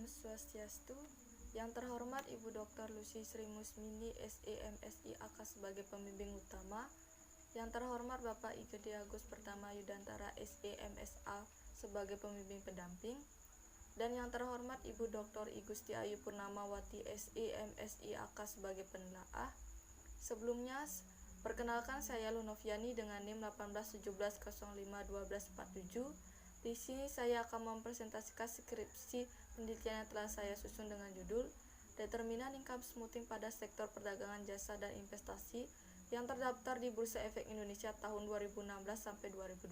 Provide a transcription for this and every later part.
Om Swastiastu. Yang terhormat Ibu Dr. Lucy Sri Musmini SEMSI AK sebagai pembimbing utama. Yang terhormat Bapak Igede Agus Pertama Yudantara SEMSA sebagai pembimbing pendamping. Dan yang terhormat Ibu Dr. I Gusti Ayu Purnamawati SEMSI AK sebagai penelaah. Sebelumnya, perkenalkan saya Lunoviani dengan NIM 1817051247. Di sini saya akan mempresentasikan skripsi penelitian yang telah saya susun dengan judul Determinan Income Smoothing pada Sektor Perdagangan Jasa dan Investasi yang terdaftar di Bursa Efek Indonesia tahun 2016 sampai 2020.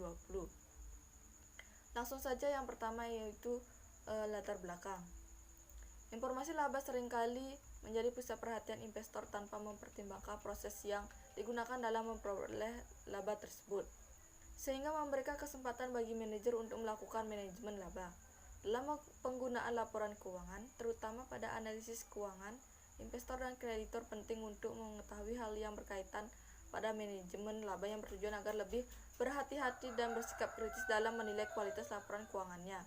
Langsung saja yang pertama yaitu latar belakang. Informasi laba seringkali menjadi pusat perhatian investor tanpa mempertimbangkan proses yang digunakan dalam memperoleh laba tersebut, sehingga memberikan kesempatan bagi manajer untuk melakukan manajemen laba. Dalam penggunaan laporan keuangan, terutama pada analisis keuangan, investor dan kreditor penting untuk mengetahui hal yang berkaitan pada manajemen laba yang bertujuan agar lebih berhati-hati dan bersikap kritis dalam menilai kualitas laporan keuangannya.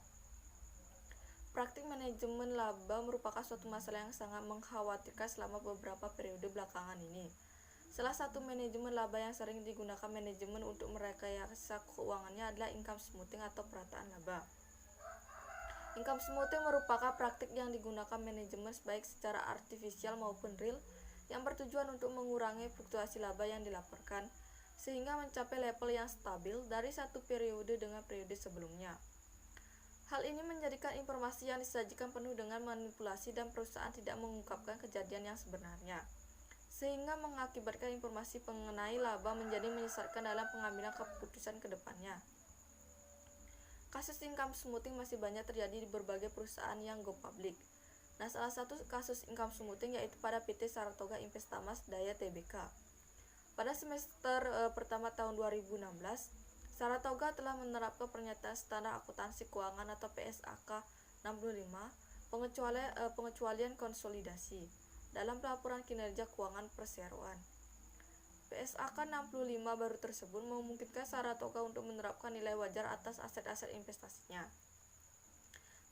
Praktik manajemen laba merupakan suatu masalah yang sangat mengkhawatirkan selama beberapa periode belakangan ini. Salah satu manajemen laba yang sering digunakan manajemen untuk merekayasa keuangannya adalah income smoothing atau perataan laba. Income smoothing merupakan praktik yang digunakan manajemen baik secara artifisial maupun real yang bertujuan untuk mengurangi fluktuasi laba yang dilaporkan sehingga mencapai level yang stabil dari satu periode dengan periode sebelumnya. Hal ini menjadikan informasi yang disajikan penuh dengan manipulasi dan perusahaan tidak mengungkapkan kejadian yang sebenarnya, sehingga mengakibatkan informasi mengenai laba menjadi menyesatkan dalam pengambilan keputusan ke depannya. Kasus income smoothing masih banyak terjadi di berbagai perusahaan yang go public. Nah, salah satu kasus income smoothing yaitu pada PT Saratoga Investamas Daya Tbk. Pada semester pertama tahun 2016, Saratoga telah menerapkan pernyataan standar akuntansi keuangan atau PSAK 65, pengecualian konsolidasi dalam laporan kinerja keuangan perseroan. PSAK 65 baru tersebut memungkinkan Saratoga untuk menerapkan nilai wajar atas aset-aset investasinya.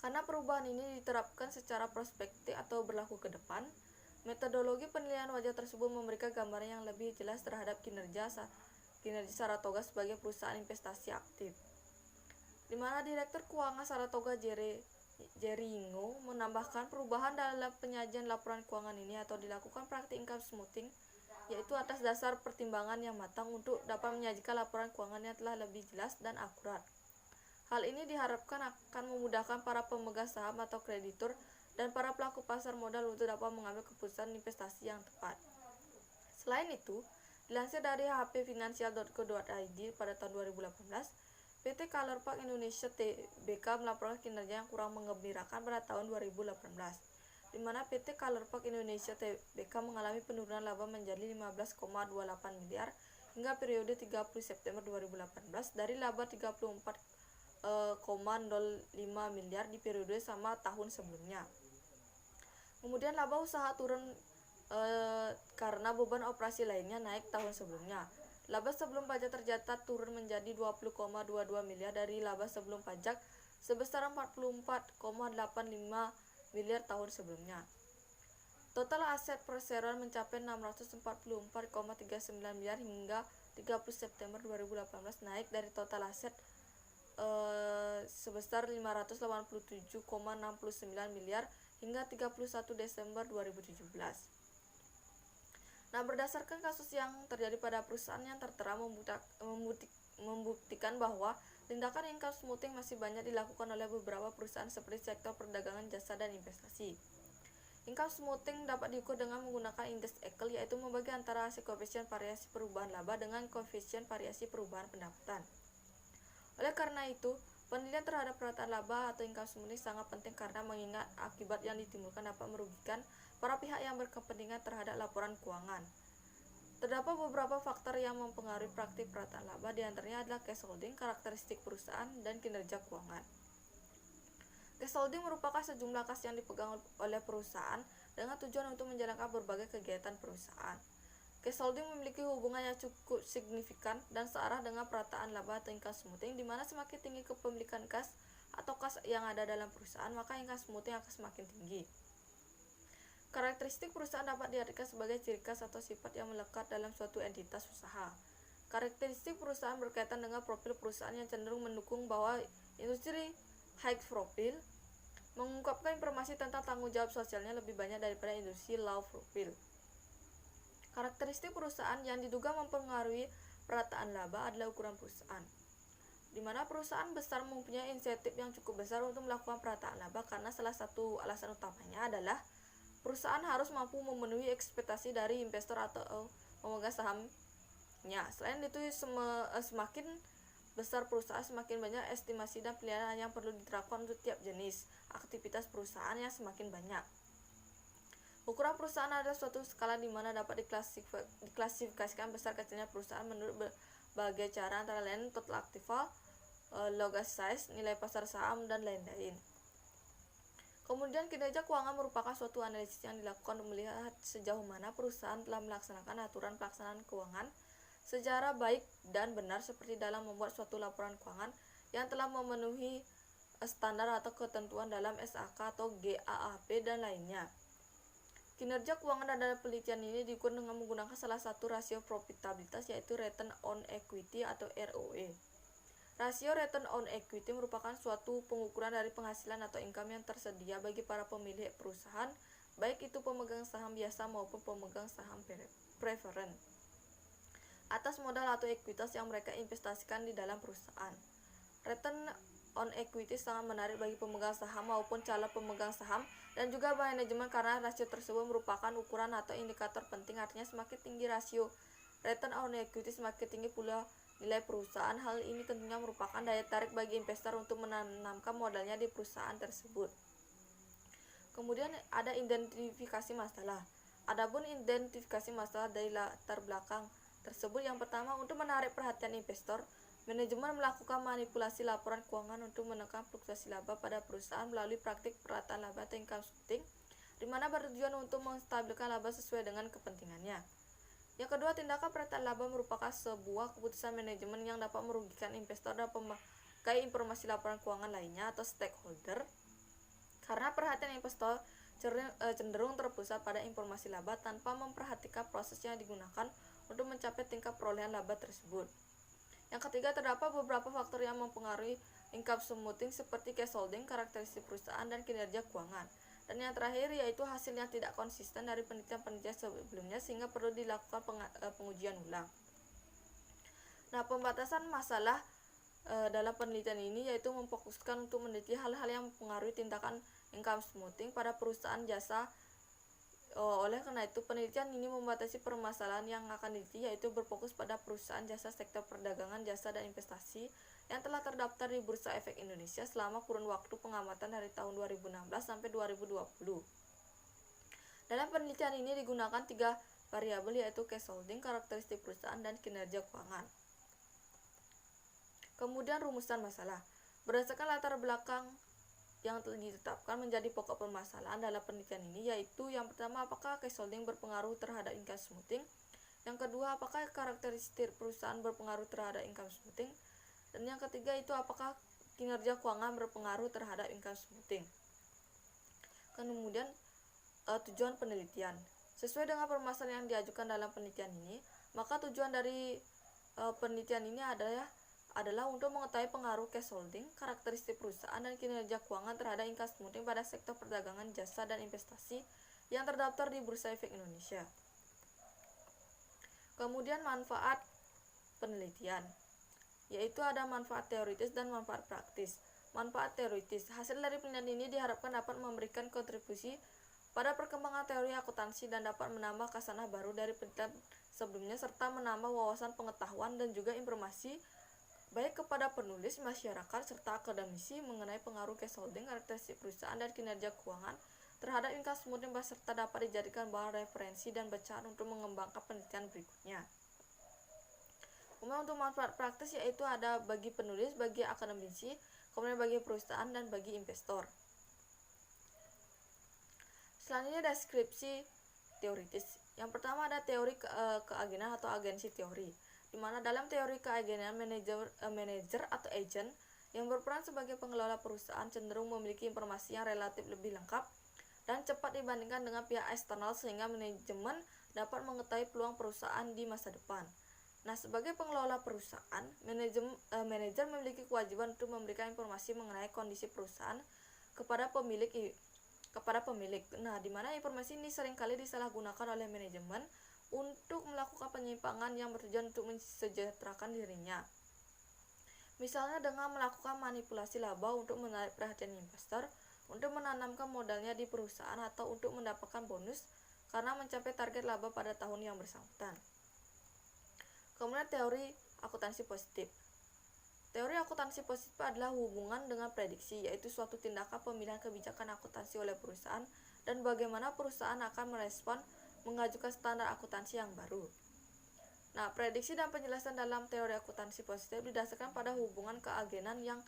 Karena perubahan ini diterapkan secara prospektif atau berlaku ke depan, metodologi penilaian wajar tersebut memberikan gambaran yang lebih jelas terhadap kinerja Saratoga sebagai perusahaan investasi aktif. Di mana Direktur Keuangan Saratoga Jeringo menambahkan perubahan dalam penyajian laporan keuangan ini atau dilakukan praktik income smoothing yaitu atas dasar pertimbangan yang matang untuk dapat menyajikan laporan keuangan yang telah lebih jelas dan akurat. Hal ini diharapkan akan memudahkan para pemegang saham atau kreditur dan para pelaku pasar modal untuk dapat mengambil keputusan investasi yang tepat. Selain itu, dilansir dari hpfinancial.co.id pada tahun 2018, PT Color Park Indonesia Tbk melaporkan kinerja yang kurang menggembirakan pada tahun 2018, di mana PT Color Park Indonesia Tbk mengalami penurunan laba menjadi 15,28 miliar hingga periode 30 September 2018 dari laba 34,05 miliar di periode sama tahun sebelumnya. Kemudian laba usaha turun karena beban operasi lainnya naik tahun sebelumnya. Laba sebelum pajak tercatat turun menjadi 20,22 miliar dari laba sebelum pajak sebesar 44,85 miliar tahun sebelumnya. Total aset perseroan mencapai 644,39 miliar hingga 30 September 2018 naik dari total aset sebesar 587,69 miliar hingga 31 Desember 2017. Nah, berdasarkan kasus yang terjadi pada perusahaan yang tertera membuktikan bahwa tindakan income smoothing masih banyak dilakukan oleh beberapa perusahaan seperti sektor perdagangan jasa dan investasi. Income smoothing dapat diukur dengan menggunakan indeks Eckle, yaitu membagi antara hasil koefisien variasi perubahan laba dengan koefisien variasi perubahan pendapatan. Oleh karena itu, penilaian terhadap perataan laba atau income smoothing sangat penting karena mengingat akibat yang ditimbulkan dapat merugikan para pihak yang berkepentingan terhadap laporan keuangan. Terdapat beberapa faktor yang mempengaruhi praktik perataan laba, diantaranya adalah cash holding, karakteristik perusahaan, dan kinerja keuangan. Cash holding merupakan sejumlah kas yang dipegang oleh perusahaan dengan tujuan untuk menjalankan berbagai kegiatan perusahaan. Cash holding memiliki hubungan yang cukup signifikan dan searah dengan perataan laba atau income smoothing, di mana semakin tinggi kepemilikan kas, atau kas yang ada dalam perusahaan, maka income smoothing akan semakin tinggi. Karakteristik perusahaan dapat diartikan sebagai ciri khas atau sifat yang melekat dalam suatu entitas usaha. Karakteristik perusahaan berkaitan dengan profil perusahaan yang cenderung mendukung bahwa industri high profile mengungkapkan informasi tentang tanggung jawab sosialnya lebih banyak daripada industri low profile. Karakteristik perusahaan yang diduga mempengaruhi perataan laba adalah ukuran perusahaan, di mana perusahaan besar mempunyai insentif yang cukup besar untuk melakukan perataan laba karena salah satu alasan utamanya adalah perusahaan harus mampu memenuhi ekspektasi dari investor atau pemegang sahamnya. Selain itu, semakin besar perusahaan, semakin banyak estimasi dan pilihan yang perlu diterapkan untuk tiap jenis aktivitas perusahaan yang semakin banyak. Ukuran perusahaan adalah suatu skala di mana dapat diklasifikasikan besar kecilnya perusahaan menurut berbagai cara, antara lain total activa, log size, nilai pasar saham, dan lain-lain. Kemudian kinerja keuangan merupakan suatu analisis yang dilakukan untuk melihat sejauh mana perusahaan telah melaksanakan aturan pelaksanaan keuangan secara baik dan benar, seperti dalam membuat suatu laporan keuangan yang telah memenuhi standar atau ketentuan dalam SAK atau GAAP dan lainnya. Kinerja keuangan dalam penelitian ini diukur dengan menggunakan salah satu rasio profitabilitas, yaitu return on equity atau ROE. Rasio return on equity merupakan suatu pengukuran dari penghasilan atau income yang tersedia bagi para pemilik perusahaan, baik itu pemegang saham biasa maupun pemegang saham preferen, atas modal atau ekuitas yang mereka investasikan di dalam perusahaan. Return on equity sangat menarik bagi pemegang saham maupun calon pemegang saham dan juga manajemen, karena rasio tersebut merupakan ukuran atau indikator penting. Artinya semakin tinggi rasio return on equity, semakin tinggi pula nilai perusahaan. Hal ini tentunya merupakan daya tarik bagi investor untuk menanamkan modalnya di perusahaan tersebut. Kemudian ada identifikasi masalah. Adapun identifikasi masalah dari latar belakang tersebut, yang pertama, untuk menarik perhatian investor, manajemen melakukan manipulasi laporan keuangan untuk menekan fluktuasi laba pada perusahaan melalui praktik perataan laba atau income smoothing, di mana bertujuan untuk menstabilkan laba sesuai dengan kepentingannya. Yang kedua, tindakan perataan laba merupakan sebuah keputusan manajemen yang dapat merugikan investor dan pemakai informasi laporan keuangan lainnya atau stakeholder, karena perhatian investor cenderung terpusat pada informasi laba tanpa memperhatikan proses yang digunakan untuk mencapai tingkat perolehan laba tersebut. Yang ketiga, terdapat beberapa faktor yang mempengaruhi income smoothing seperti cash holding, karakteristik perusahaan, dan kinerja keuangan. Dan yang terakhir yaitu hasil yang tidak konsisten dari penelitian-penelitian sebelumnya, sehingga perlu dilakukan pengujian ulang. Nah, pembatasan masalah dalam penelitian ini yaitu memfokuskan untuk meneliti hal-hal yang mempengaruhi tindakan income smoothing pada perusahaan jasa. Oleh karena itu, penelitian ini membatasi permasalahan yang akan diteliti, yaitu berfokus pada perusahaan jasa sektor perdagangan, jasa, dan investasi yang telah terdaftar di Bursa Efek Indonesia selama kurun waktu pengamatan dari tahun 2016 sampai 2020. Dalam penelitian ini digunakan 3 variabel, yaitu cash holding, karakteristik perusahaan, dan kinerja keuangan. Kemudian rumusan masalah. Berdasarkan latar belakang yang telah ditetapkan menjadi pokok permasalahan dalam penelitian ini, yaitu yang pertama, apakah cash holding berpengaruh terhadap income smoothing? Yang kedua, apakah karakteristik perusahaan berpengaruh terhadap income smoothing? Dan yang ketiga itu, apakah kinerja keuangan berpengaruh terhadap income smoothing? Kemudian tujuan penelitian. Sesuai dengan permasalahan yang diajukan dalam penelitian ini, maka tujuan dari penelitian ini adalah untuk mengetahui pengaruh cash holding, karakteristik perusahaan, dan kinerja keuangan terhadap income smoothing pada sektor perdagangan, jasa, dan investasi yang terdaftar di Bursa Efek Indonesia. Kemudian manfaat penelitian, yaitu ada manfaat teoritis dan manfaat praktis. Manfaat teoritis, hasil dari penelitian ini diharapkan dapat memberikan kontribusi pada perkembangan teori akuntansi dan dapat menambah khasanah baru dari penelitian sebelumnya, serta menambah wawasan pengetahuan dan juga informasi baik kepada penulis, masyarakat, serta akademisi mengenai pengaruh cash holding, karakteristik perusahaan, dan kinerja keuangan terhadap income smoothing, serta dapat dijadikan bahan referensi dan bacaan untuk mengembangkan penelitian berikutnya. Kemudian untuk manfaat praktis, yaitu ada bagi penulis, bagi akademisi, kemudian bagi perusahaan, dan bagi investor. Selanjutnya deskripsi teoritis. Yang pertama ada teori keagenan atau agensi teori, di mana dalam teori keagenan manajer atau agent yang berperan sebagai pengelola perusahaan cenderung memiliki informasi yang relatif lebih lengkap dan cepat dibandingkan dengan pihak eksternal sehingga manajemen dapat mengetahui peluang perusahaan di masa depan. Nah, sebagai pengelola perusahaan, manajer memiliki kewajiban untuk memberikan informasi mengenai kondisi perusahaan kepada pemilik. Nah, di mana informasi ini seringkali disalahgunakan oleh manajemen untuk melakukan penyimpangan yang bertujuan untuk mensejahterakan dirinya. Misalnya dengan melakukan manipulasi laba untuk menarik perhatian investor, untuk menanamkan modalnya di perusahaan atau untuk mendapatkan bonus karena mencapai target laba pada tahun yang bersangkutan. Kemudian teori akuntansi positif. Teori akuntansi positif adalah hubungan dengan prediksi, yaitu suatu tindakan pemilihan kebijakan akuntansi oleh perusahaan dan bagaimana perusahaan akan merespon mengajukan standar akuntansi yang baru. Nah, prediksi dan penjelasan dalam teori akuntansi positif didasarkan pada hubungan keagenan yang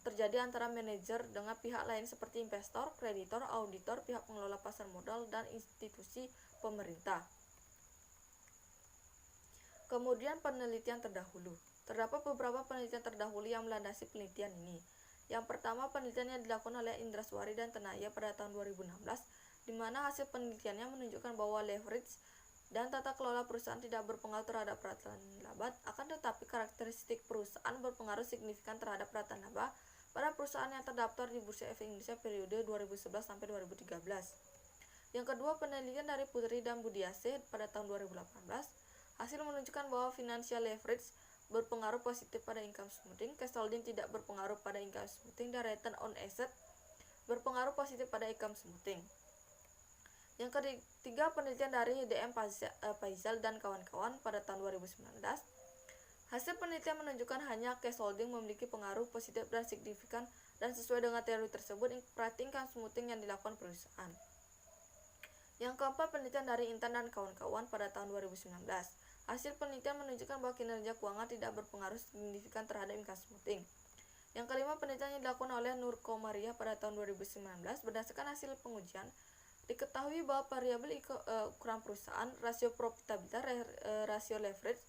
terjadi antara manajer dengan pihak lain seperti investor, kreditor, auditor, pihak pengelola pasar modal, dan institusi pemerintah. Kemudian penelitian terdahulu. Terdapat beberapa penelitian terdahulu yang melandasi penelitian ini. Yang pertama, penelitian yang dilakukan oleh Indraswari dan Tenaya pada tahun 2016, di mana hasil penelitiannya menunjukkan bahwa leverage dan tata kelola perusahaan tidak berpengaruh terhadap peraturan laba, akan tetapi karakteristik perusahaan berpengaruh signifikan terhadap peraturan laba pada perusahaan yang terdaftar di Bursa Efek Indonesia periode 2011 sampai 2013. Yang kedua, penelitian dari Putri dan Budiase pada tahun 2018, hasil menunjukkan bahwa financial leverage berpengaruh positif pada income smoothing, cash holding tidak berpengaruh pada income smoothing, dan return on asset berpengaruh positif pada income smoothing. Yang ketiga, penelitian dari DM Faisal dan kawan-kawan pada tahun 2019. Hasil penelitian menunjukkan hanya cash holding memiliki pengaruh positif dan signifikan dan sesuai dengan teori tersebut berarti income smoothing yang dilakukan perusahaan. Yang keempat, penelitian dari Intan dan kawan-kawan pada tahun 2019. Hasil penelitian menunjukkan bahwa kinerja keuangan tidak berpengaruh signifikan terhadap income smoothing. Yang kelima, penelitian yang dilakukan oleh Nur Komariah pada tahun 2019. Berdasarkan hasil pengujian, diketahui bahwa variabel ukuran perusahaan, rasio profitabilitas, rasio leverage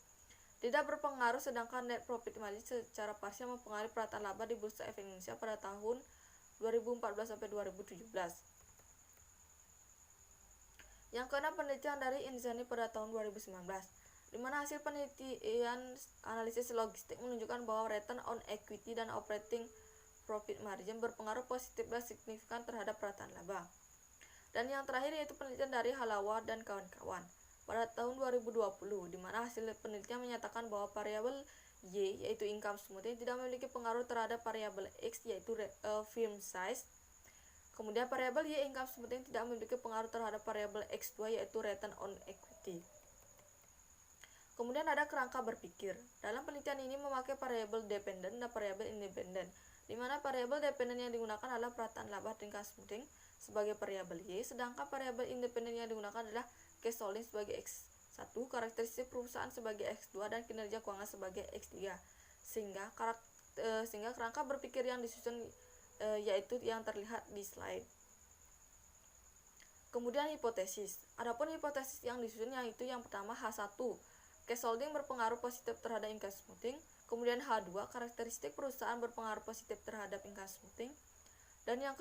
tidak berpengaruh, sedangkan net profit margin secara parsial mempengaruhi peraturan laba di Bursa Efek Indonesia pada tahun 2014 sampai 2017. Yang keenam, penelitian dari Inzani pada tahun 2019, di mana hasil penelitian analisis logistik menunjukkan bahwa return on equity dan operating profit margin berpengaruh positif dan signifikan terhadap peraturan laba. Dan yang terakhir yaitu penelitian dari Halawa dan kawan-kawan pada tahun 2020, di mana hasil penelitian menyatakan bahwa variabel Y yaitu income smoothing tidak memiliki pengaruh terhadap variabel X yaitu firm size. Kemudian variabel Y income smoothing tidak memiliki pengaruh terhadap variabel X2 yaitu return on equity. Kemudian ada kerangka berpikir. Dalam penelitian ini memakai variabel dependent dan variabel independent, di mana variabel dependent yang digunakan adalah peraturan laba dan income smoothing sebagai variabel Y, sedangkan variabel independent yang digunakan adalah cash holding sebagai X1, karakteristik perusahaan sebagai X2, dan kinerja keuangan sebagai X3. Sehingga kerangka berpikir yang disusun yaitu yang terlihat di slide. Kemudian hipotesis. Adapun hipotesis yang disusun yaitu yang pertama H1, cash holding berpengaruh positif terhadap income smoothing. Kemudian H2, karakteristik perusahaan berpengaruh positif terhadap income smoothing. Dan yang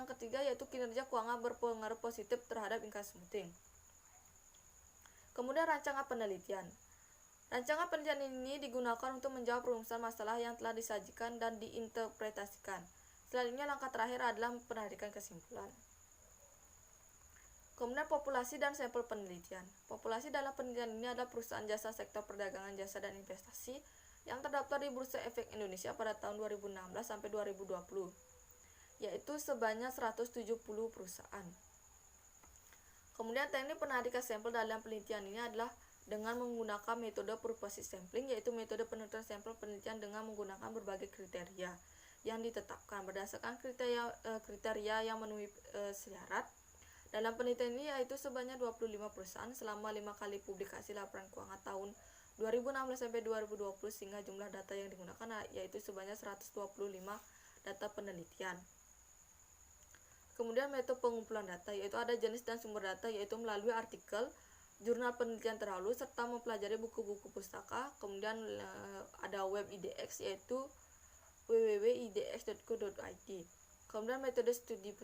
ketiga yaitu kinerja keuangan berpengaruh positif terhadap income smoothing. Kemudian rancangan penelitian. Rancangan penelitian ini digunakan untuk menjawab rumusan masalah yang telah disajikan dan diinterpretasikan. Selanjutnya langkah terakhir adalah penarikan kesimpulan. Kemudian populasi dan sampel penelitian. Populasi dalam penelitian ini adalah perusahaan jasa sektor perdagangan jasa dan investasi yang terdaftar di Bursa Efek Indonesia pada tahun 2016 sampai 2020, yaitu sebanyak 170 perusahaan. Kemudian teknik penarikan sampel dalam penelitian ini adalah dengan menggunakan metode purposive sampling, yaitu metode penentuan sampel penelitian dengan menggunakan berbagai kriteria yang ditetapkan berdasarkan kriteria yang memenuhi syarat. Dalam penelitian ini yaitu sebanyak 25 perusahaan selama 5 kali publikasi laporan keuangan tahun 2016 sampai 2020 sehingga jumlah data yang digunakan yaitu sebanyak 125 data penelitian. Kemudian metode pengumpulan data yaitu ada jenis dan sumber data yaitu melalui artikel jurnal penelitian terdahulu serta mempelajari buku-buku pustaka. Kemudian ada web IDX yaitu www.idx.co.id. Kemudian metode studi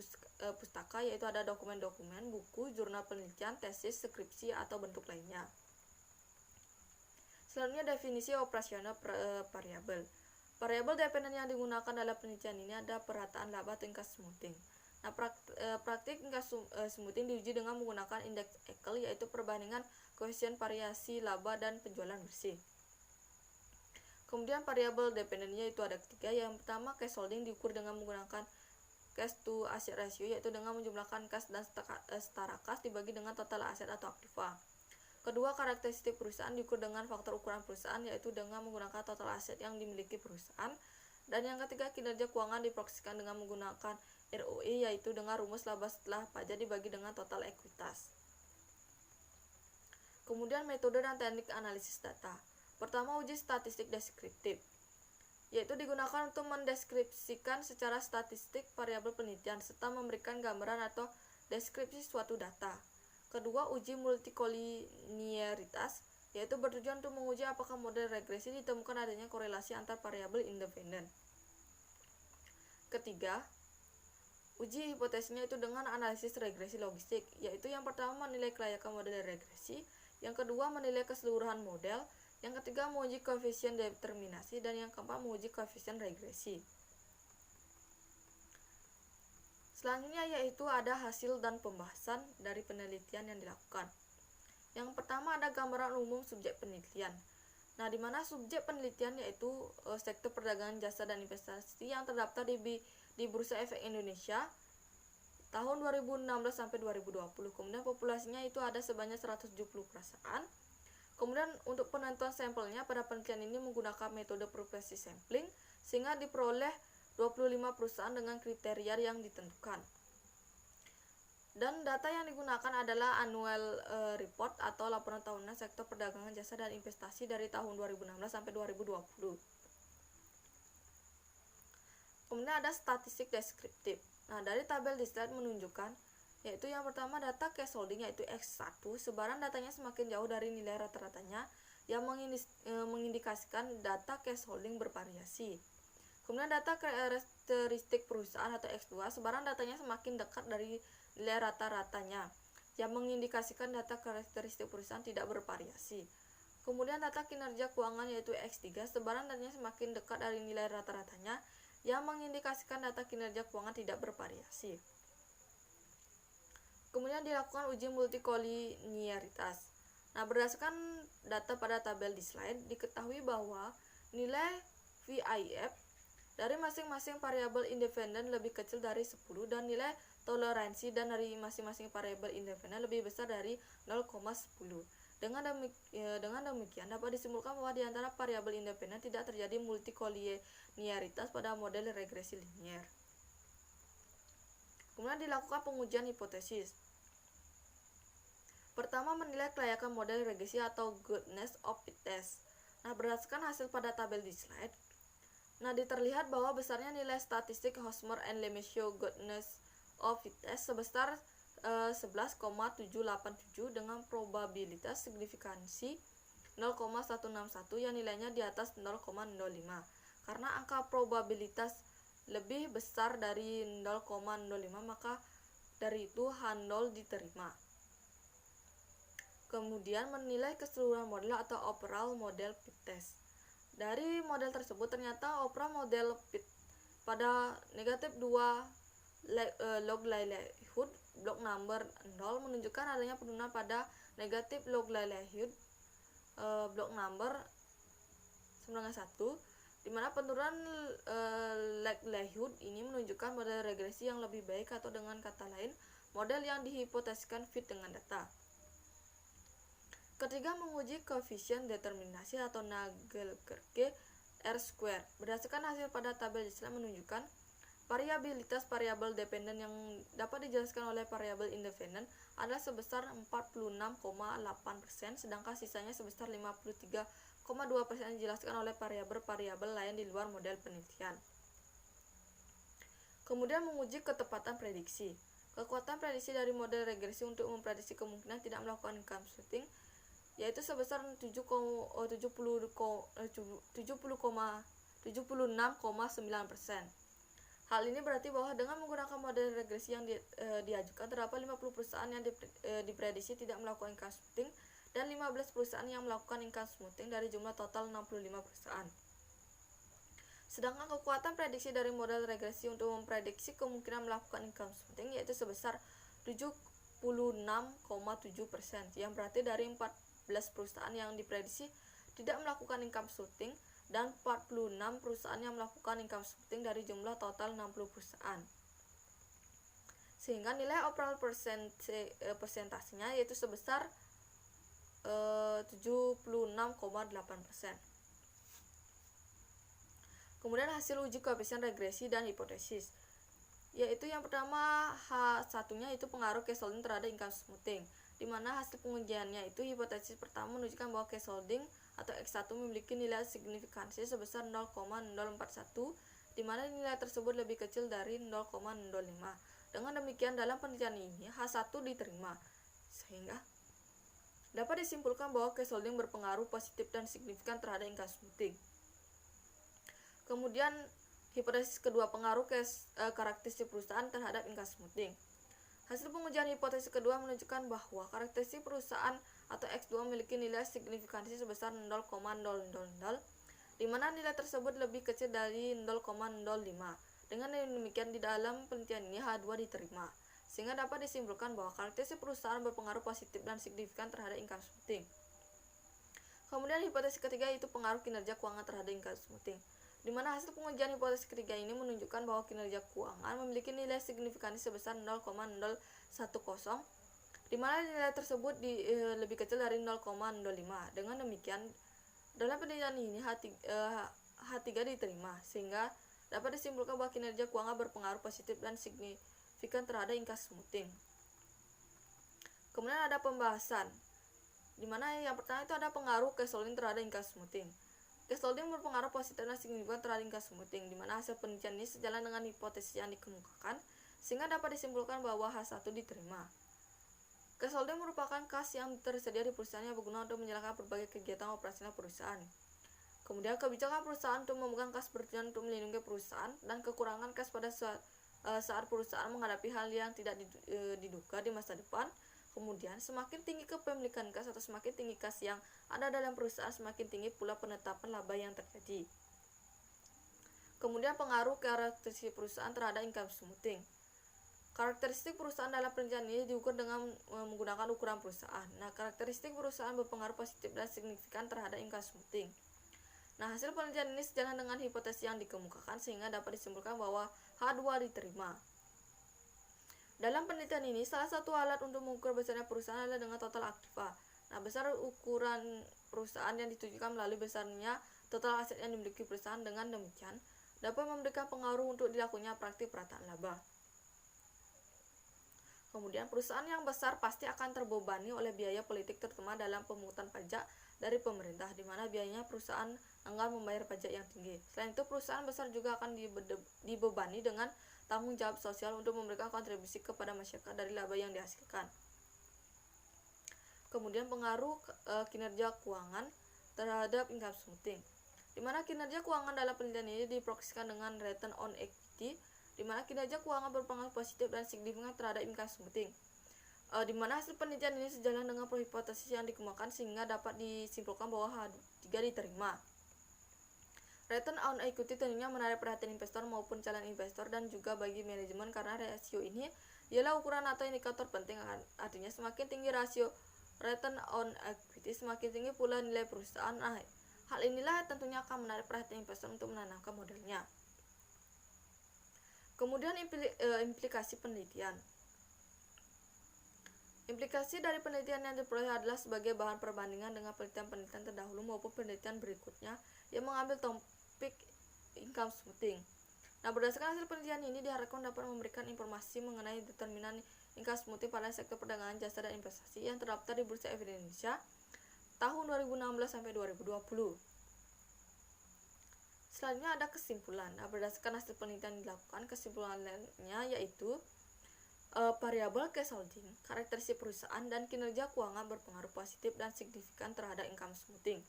pustaka yaitu ada dokumen-dokumen, buku, jurnal penelitian, tesis, skripsi atau bentuk lainnya. Selanjutnya definisi operasional variabel. Variabel dependen yang digunakan dalam penelitian ini ada perataan laba tingkat smoothing. Nah, praktik tingkat smoothing diuji dengan menggunakan indeks Ekel yaitu perbandingan koefisien variasi laba dan penjualan bersih. Kemudian variabel dependennya itu ada ketiga. Yang pertama, cash holding diukur dengan menggunakan cash to asset ratio yaitu dengan menjumlahkan cash dan setara cash dibagi dengan total aset atau aktiva. Kedua, karakteristik perusahaan diukur dengan faktor ukuran perusahaan yaitu dengan menggunakan total aset yang dimiliki perusahaan. Dan yang ketiga, kinerja keuangan diproyeksikan dengan menggunakan ROE yaitu dengan rumus laba setelah pajak dibagi dengan total ekuitas. Kemudian metode dan teknik analisis data. Pertama, uji statistik deskriptif yaitu digunakan untuk mendeskripsikan secara statistik variabel penelitian serta memberikan gambaran atau deskripsi suatu data. Kedua, uji multikolinearitas yaitu bertujuan untuk menguji apakah model regresi ditemukan adanya korelasi antar variabel independen. Ketiga, uji hipotesisnya itu dengan analisis regresi logistik, yaitu yang pertama menilai kelayakan model regresi, yang kedua menilai keseluruhan model, yang ketiga menguji koefisien determinasi, dan yang keempat menguji koefisien regresi. Selanjutnya yaitu ada hasil dan pembahasan dari penelitian yang dilakukan. Yang pertama ada gambaran umum subjek penelitian. Nah, di mana subjek penelitian yaitu sektor perdagangan jasa dan investasi yang terdaftar di Bursa Efek Indonesia tahun 2016 sampai 2020. Kemudian populasinya itu ada sebanyak 170 perusahaan. Kemudian untuk penentuan sampelnya pada penelitian ini menggunakan metode progressive sampling sehingga diperoleh 25 perusahaan dengan kriteria yang ditentukan. Dan data yang digunakan adalah annual report atau laporan tahunan sektor perdagangan jasa dan investasi dari tahun 2016 sampai 2020. Kemudian ada statistik deskriptif. Nah, dari tabel di slide menunjukkan yaitu yang pertama data cash holding yaitu X1, sebaran datanya semakin jauh dari nilai rata-ratanya yang mengindikasikan data cash holding bervariasi. Kemudian data karakteristik perusahaan atau X2, sebaran datanya semakin dekat dari nilai rata-ratanya yang mengindikasikan data karakteristik perusahaan tidak bervariasi. Kemudian data kinerja keuangan yaitu X3, sebaran datanya semakin dekat dari nilai rata-ratanya yang mengindikasikan data kinerja keuangan tidak bervariasi. Kemudian dilakukan uji multikolinearitas. Nah, berdasarkan data pada tabel di slide, diketahui bahwa nilai VIF dari masing-masing variabel independen lebih kecil dari 10 dan nilai toleransi dan dari masing-masing variabel independen lebih besar dari 0,10. Dengan demikian dapat disimpulkan bahwa di antara variabel independen tidak terjadi multikolinearitas pada model regresi linier. Kemudian dilakukan pengujian hipotesis. Pertama, menilai kelayakan model regresi atau goodness of fit test. Nah, berdasarkan hasil pada tabel di slide, terlihat bahwa besarnya nilai statistik Hosmer and Lemaitre goodness of fit test sebesar 11,787 dengan probabilitas signifikansi 0,161 yang nilainya di atas 0,05. Karena angka probabilitas lebih besar dari 0,05 maka dari itu H0 diterima. Kemudian menilai keseluruhan model atau overall model fit test. Dari model tersebut ternyata overall model fit pada negatif 2 log likelihood block number 0 menunjukkan adanya penurunan pada negatif log likelihood block number 91, di mana penurunan likelihood ini menunjukkan model regresi yang lebih baik atau dengan kata lain model yang dihipotesiskan fit dengan data. Ketiga, menguji koefisien determinasi atau Nagelkerke R-square. Berdasarkan hasil pada tabel di slide menunjukkan variabilitas variabel dependen yang dapat dijelaskan oleh variabel independen adalah sebesar 46,8%, sedangkan sisanya sebesar 53,2% dijelaskan oleh variabel-variabel lain di luar model penelitian. Kemudian menguji ketepatan prediksi. Kekuatan prediksi dari model regresi untuk memprediksi kemungkinan tidak melakukan income smoothing yaitu sebesar 76,9%. Hal ini berarti bahwa dengan menggunakan model regresi yang diajukan, terdapat 50 perusahaan yang diprediksi tidak melakukan income smoothing dan 15 perusahaan yang melakukan income smoothing dari jumlah total 65 perusahaan. Sedangkan kekuatan prediksi dari model regresi untuk memprediksi kemungkinan melakukan income smoothing yaitu sebesar 76,7%, yang berarti dari 14 perusahaan yang diprediksi tidak melakukan income smoothing dan 46 perusahaan yang melakukan income smoothing dari jumlah total 60 perusahaan. Sehingga nilai overall persentasenya yaitu sebesar 76,8%. Kemudian hasil uji koefisien regresi dan hipotesis, yaitu yang pertama H1-nya itu pengaruh case holding terhadap income smoothing, di mana hasil pengujiannya itu hipotesis pertama menunjukkan bahwa case holding atau X1 memiliki nilai signifikansi sebesar 0,041, di mana nilai tersebut lebih kecil dari 0,05. Dengan demikian dalam penelitian ini H1 diterima, sehingga dapat disimpulkan bahwa case holding berpengaruh positif dan signifikan terhadap income smoothing. Kemudian hipotesis kedua, pengaruh karakteristik perusahaan terhadap income smoothing. Hasil pengujian hipotesis kedua menunjukkan bahwa karakteristik perusahaan atau X2 memiliki nilai signifikansi sebesar 0,000, di mana nilai tersebut lebih kecil dari 0,05. Dengan demikian di dalam penelitian ini H2 diterima, sehingga dapat disimpulkan bahwa karakteristik perusahaan berpengaruh positif dan signifikan terhadap income smoothing. Kemudian hipotesis ketiga yaitu pengaruh kinerja keuangan terhadap income smoothing, di mana hasil pengujian hipotesis ketiga ini menunjukkan bahwa kinerja keuangan memiliki nilai signifikansi sebesar 0,010, di mana nilai tersebut lebih kecil dari 0,05. Dengan demikian dalam penelitian ini H3 diterima, sehingga dapat disimpulkan bahwa kinerja keuangan berpengaruh positif dan signifikan terhadap income smoothing. Kemudian ada pembahasan, di mana yang pertama itu ada pengaruh case holding terhadap income smoothing. Case holding berpengaruh positif dan signifikan terhadap income smoothing, di mana hasil penelitian ini sejalan dengan hipotesis yang dikemukakan, sehingga dapat disimpulkan bahwa H1 diterima. Case holding merupakan kas yang tersedia di perusahaan yang berguna untuk menjalankan berbagai kegiatan operasional perusahaan. Kemudian kebijakan perusahaan untuk memegang kas bertujuan untuk melindungi perusahaan dan kekurangan kas pada saat perusahaan menghadapi hal yang tidak diduga di masa depan. Kemudian semakin tinggi kepemilikan kas atau semakin tinggi kas yang ada dalam perusahaan, semakin tinggi pula penetapan laba yang terjadi. Kemudian pengaruh karakteristik perusahaan terhadap income smoothing. Karakteristik perusahaan dalam penelitian ini diukur dengan menggunakan ukuran perusahaan. Nah, karakteristik perusahaan berpengaruh positif dan signifikan terhadap income smoothing. Nah, hasil penelitian ini sejalan dengan hipotesis yang dikemukakan, sehingga dapat disimpulkan bahwa H2 diterima. Dalam penelitian ini, salah satu alat untuk mengukur besarnya perusahaan adalah dengan total aktiva. Nah, besar ukuran perusahaan yang ditujukan melalui besarnya total aset yang dimiliki perusahaan. Dengan demikian, dapat memberikan pengaruh untuk dilakukannya praktik perataan laba. Kemudian, perusahaan yang besar pasti akan terbebani oleh biaya politik, terutama dalam pemungutan pajak dari pemerintah, di mana biayanya perusahaan enggan membayar pajak yang tinggi. Selain itu, perusahaan besar juga akan dibebani dengan tanggung jawab sosial untuk memberikan kontribusi kepada masyarakat dari laba yang dihasilkan. Kemudian, pengaruh kinerja keuangan terhadap income smoothing, di mana kinerja keuangan dalam penelitian ini diproyeksikan dengan return on equity, di mana kinerja keuangan berpengaruh positif dan signifikan terhadap income smoothing. Di mana hasil penelitian ini sejalan dengan hipotesis yang dikemukakan, sehingga dapat disimpulkan bahwa H3 diterima. Return on equity tentunya menarik perhatian investor maupun calon investor dan juga bagi manajemen, karena rasio ini ialah ukuran atau indikator penting. Artinya semakin tinggi rasio return on equity, semakin tinggi pula nilai perusahaan. Nah, hal inilah tentunya akan menarik perhatian investor untuk menanamkan modelnya. Kemudian implikasi penelitian. Implikasi dari penelitian yang diperoleh adalah sebagai bahan perbandingan dengan penelitian-penelitian terdahulu maupun penelitian berikutnya yang mengambil topik income smoothing. Nah, berdasarkan hasil penelitian ini diharapkan dapat memberikan informasi mengenai determinan income smoothing pada sektor perdagangan jasa dan investasi yang terdaftar di Bursa Efek Indonesia tahun 2016 sampai 2020. Selanjutnya ada kesimpulan. Nah, berdasarkan hasil penelitian yang dilakukan, kesimpulannya yaitu Variabel cash holding, karakteristik perusahaan dan kinerja keuangan berpengaruh positif dan signifikan terhadap income smoothing.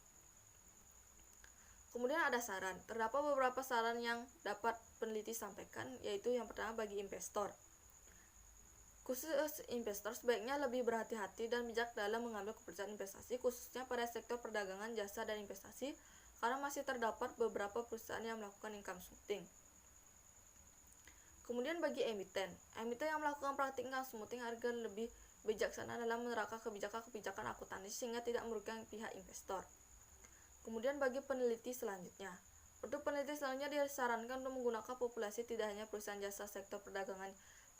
Kemudian ada saran. Terdapat beberapa saran yang dapat peneliti sampaikan, yaitu yang pertama bagi investor. Khusus investor sebaiknya lebih berhati-hati dan bijak dalam mengambil keputusan investasi, khususnya pada sektor perdagangan, jasa, dan investasi, karena masih terdapat beberapa perusahaan yang melakukan income smoothing. Kemudian bagi emiten yang melakukan praktik income smoothing agar lebih bijaksana dalam menerapkan kebijakan akuntansi sehingga tidak merugikan pihak investor. Kemudian bagi peneliti selanjutnya, untuk peneliti selanjutnya disarankan untuk menggunakan populasi tidak hanya perusahaan jasa sektor perdagangan,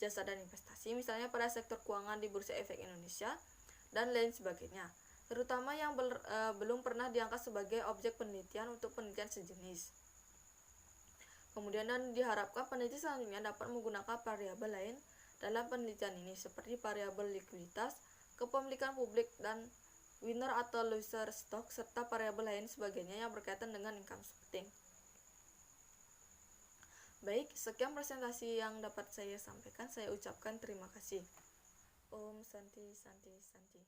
jasa, dan investasi, misalnya pada sektor keuangan di Bursa Efek Indonesia dan lain sebagainya, terutama yang belum pernah diangkat sebagai objek penelitian untuk penelitian sejenis. Kemudian dan diharapkan peneliti selanjutnya dapat menggunakan variabel lain dalam penelitian ini, seperti variabel likuiditas, kepemilikan publik, dan winner atau loser stock, serta variabel lain sebagainya yang berkaitan dengan income smoothing. Baik, sekian presentasi yang dapat saya sampaikan. Saya ucapkan terima kasih. Om Santi Santi Santi.